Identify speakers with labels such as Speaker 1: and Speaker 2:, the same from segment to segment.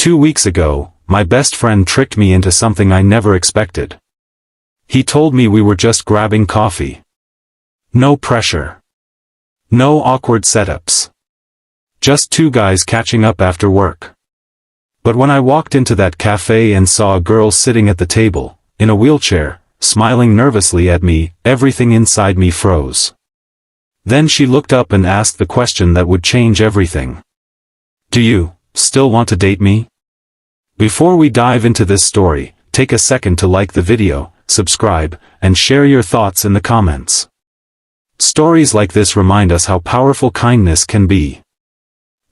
Speaker 1: 2 weeks ago, my best friend tricked me into something I never expected. He told me we were just grabbing coffee. No pressure. No awkward setups. Just two guys catching up after work. But when I walked into that cafe and saw a girl sitting at the table, in a wheelchair, smiling nervously at me, everything inside me froze. Then she looked up and asked the question that would change everything. Do you still want to date me? Before we dive into this story, take a second to like the video, subscribe, and share your thoughts in the comments. Stories like this remind us how powerful kindness can be.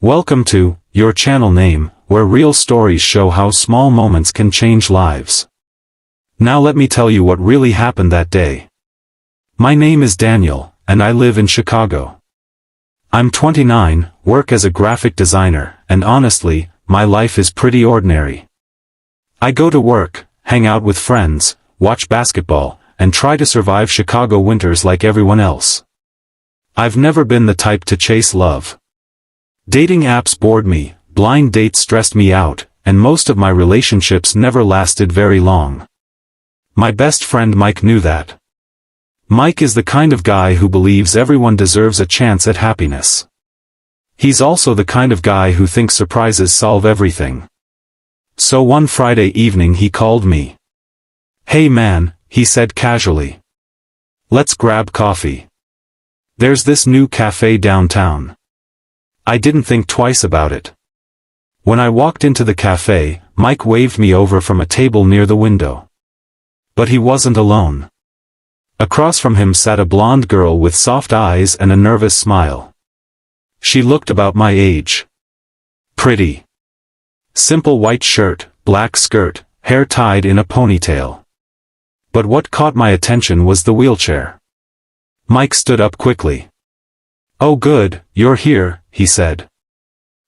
Speaker 1: Welcome to your channel name, where real stories show how small moments can change lives. Now let me tell you what really happened that day. My name is Daniel, and I live in Chicago. I'm 29, work as a graphic designer, and honestly, my life is pretty ordinary. I go to work, hang out with friends, watch basketball, and try to survive Chicago winters like everyone else. I've never been the type to chase love. Dating apps bored me, blind dates stressed me out, and most of my relationships never lasted very long. My best friend Mike knew that. Mike is the kind of guy who believes everyone deserves a chance at happiness. He's also the kind of guy who thinks surprises solve everything. So one Friday evening he called me. "Hey man," he said casually. "Let's grab coffee. There's this new cafe downtown." I didn't think twice about it. When I walked into the cafe, Mike waved me over from a table near the window. But he wasn't alone. Across from him sat a blonde girl with soft eyes and a nervous smile. She looked about my age. Pretty. Simple white shirt, black skirt, hair tied in a ponytail. But what caught my attention was the wheelchair. Mike stood up quickly. "Oh good, you're here," he said.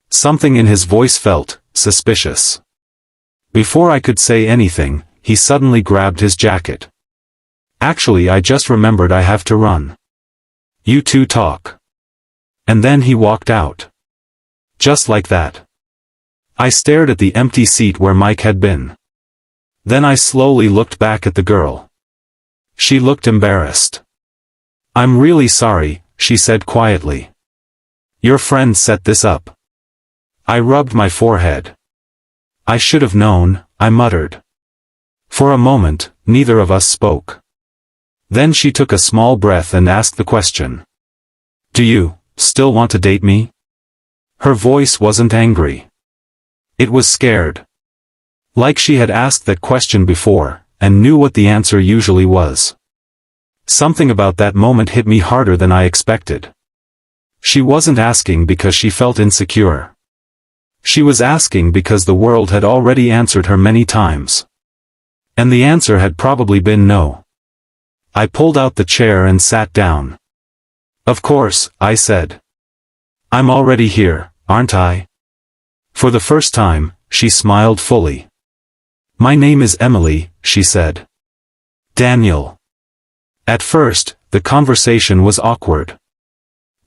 Speaker 1: Something in his voice felt suspicious. Before I could say anything, he suddenly grabbed his jacket. "Actually, I just remembered I have to run. You two talk." And then he walked out. Just like that. I stared at the empty seat where Mike had been. Then I slowly looked back at the girl. She looked embarrassed. "I'm really sorry," she said quietly. "Your friend set this up." I rubbed my forehead. "I should have known," I muttered. For a moment, neither of us spoke. Then she took a small breath and asked the question. "Do you still want to date me?" Her voice wasn't angry. It was scared. Like she had asked that question before, and knew what the answer usually was. Something about that moment hit me harder than I expected. She wasn't asking because she felt insecure. She was asking because the world had already answered her many times. And the answer had probably been no. I pulled out the chair and sat down. "Of course," I said. "I'm already here, aren't I?" For the first time, she smiled fully. "My name is Emily," she said. "Daniel." At first, the conversation was awkward.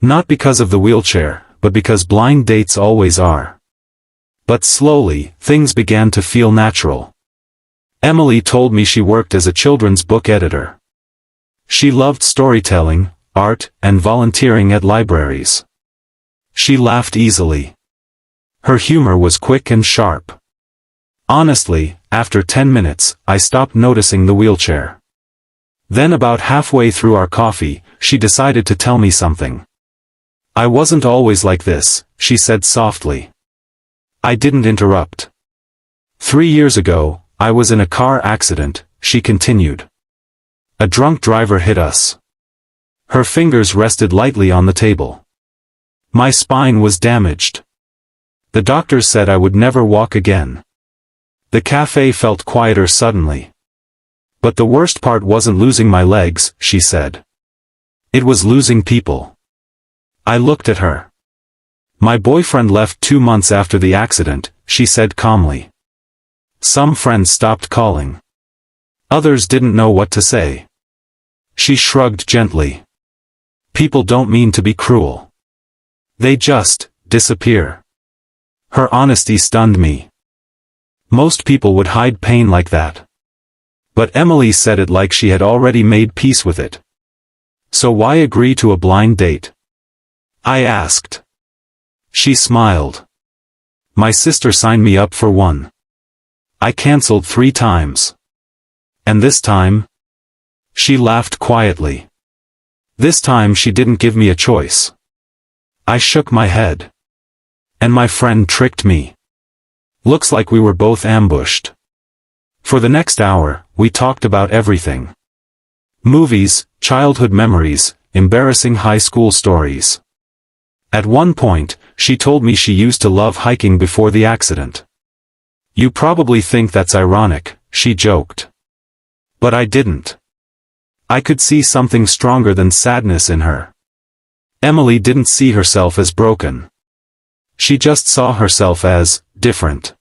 Speaker 1: Not because of the wheelchair, but because blind dates always are. But slowly, things began to feel natural. Emily told me she worked as a children's book editor. She loved storytelling, art, and volunteering at libraries. She laughed easily. Her humor was quick and sharp. Honestly, after 10 minutes, I stopped noticing the wheelchair. Then about halfway through our coffee, she decided to tell me something. "I wasn't always like this," she said softly. I didn't interrupt. 3 years ago, I was in a car accident," she continued. "A drunk driver hit us." Her fingers rested lightly on the table. "My spine was damaged. The doctors said I would never walk again." The cafe felt quieter suddenly. "But the worst part wasn't losing my legs," she said. "It was losing people." I looked at her. "My boyfriend left 2 months after the accident," she said calmly. "Some friends stopped calling. Others didn't know what to say." She shrugged gently. "People don't mean to be cruel. They just disappear." Her honesty stunned me. Most people would hide pain like that. But Emily said it like she had already made peace with it. So why agree to a blind date? I asked. She smiled. My sister signed me up for one. I cancelled 3 times. And this time? She laughed quietly. This time she didn't give me a choice. I shook my head. And my friend tricked me. Looks like we were both ambushed. For the next hour, we talked about everything. Movies, childhood memories, embarrassing high school stories. At one point, she told me she used to love hiking before the accident. You probably think that's ironic, she joked. But I didn't. I could see something stronger than sadness in her. Emily didn't see herself as broken. She just saw herself as different.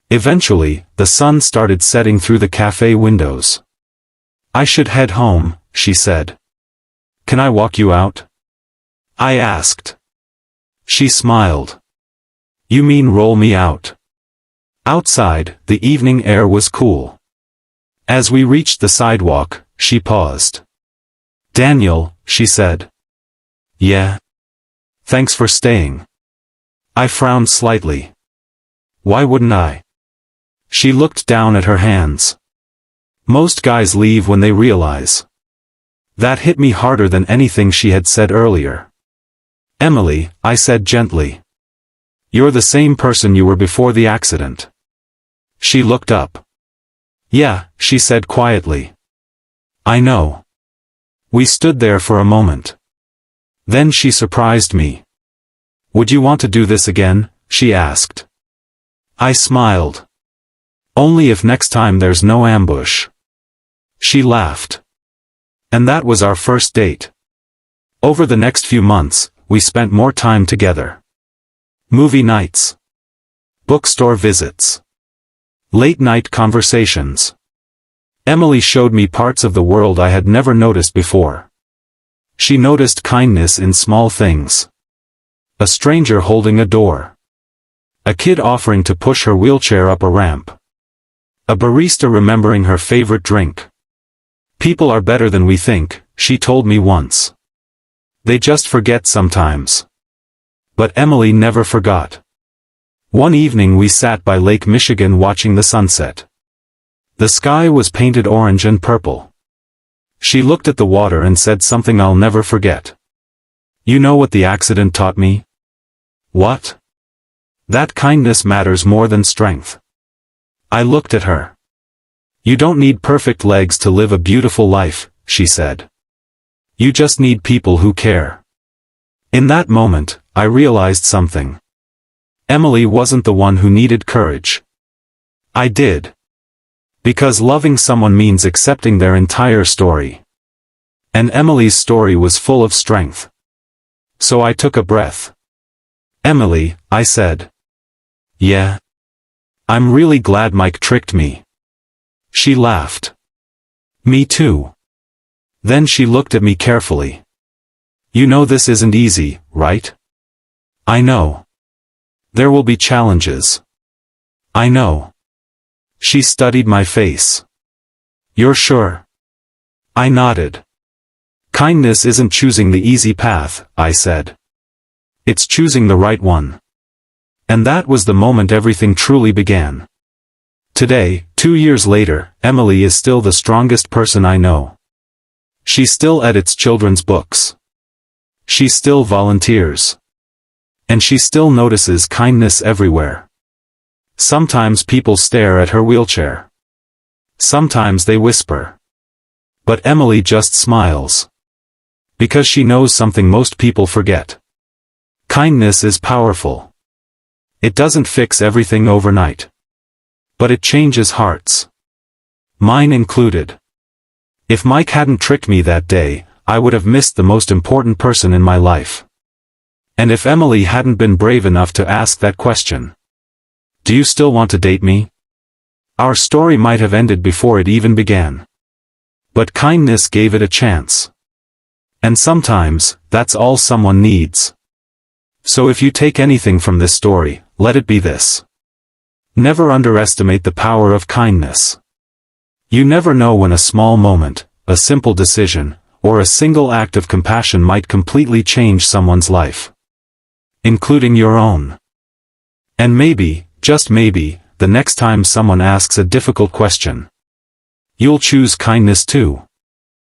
Speaker 1: Eventually, the sun started setting through the cafe windows. I should head home, she said. Can I walk you out? I asked. She smiled. You mean roll me out? Outside, the evening air was cool. As we reached the sidewalk, she paused. Daniel, she said. Yeah. Thanks for staying. I frowned slightly. Why wouldn't I? She looked down at her hands. Most guys leave when they realize. That hit me harder than anything she had said earlier. Emily, I said gently. You're the same person you were before the accident. She looked up. Yeah, she said quietly. I know. We stood there for a moment. Then she surprised me. Would you want to do this again? She asked. I smiled. Only if next time there's no ambush. She laughed. And that was our first date. Over the next few months, we spent more time together. Movie nights. Bookstore visits. Late-night conversations. Emily showed me parts of the world I had never noticed before. She noticed kindness in small things. A stranger holding a door. A kid offering to push her wheelchair up a ramp. A barista remembering her favorite drink. People are better than we think, she told me once. They just forget sometimes. But Emily never forgot. One evening we sat by Lake Michigan watching the sunset. The sky was painted orange and purple. She looked at the water and said something I'll never forget. You know what the accident taught me? What? That kindness matters more than strength. I looked at her. You don't need perfect legs to live a beautiful life, she said. You just need people who care. In that moment, I realized something. Emily wasn't the one who needed courage. I did. Because loving someone means accepting their entire story. And Emily's story was full of strength. So I took a breath. Emily, I said. Yeah. I'm really glad Mike tricked me. She laughed. Me too. Then she looked at me carefully. You know this isn't easy, right? I know. There will be challenges. I know. She studied my face. You're sure? I nodded. Kindness isn't choosing the easy path, I said. It's choosing the right one. And that was the moment everything truly began. Today, 2 years later, Emily is still the strongest person I know. She still edits children's books. She still volunteers. And she still notices kindness everywhere. Sometimes people stare at her wheelchair. Sometimes they whisper. But Emily just smiles. Because she knows something most people forget. Kindness is powerful. It doesn't fix everything overnight. But it changes hearts. Mine included. If Mike hadn't tricked me that day, I would have missed the most important person in my life. And if Emily hadn't been brave enough to ask that question. Do you still want to date me? Our story might have ended before it even began. But kindness gave it a chance. And sometimes, that's all someone needs. So if you take anything from this story, let it be this. Never underestimate the power of kindness. You never know when a small moment, a simple decision, or a single act of compassion might completely change someone's life, including your own. And maybe, just maybe, the next time someone asks a difficult question, you'll choose kindness too.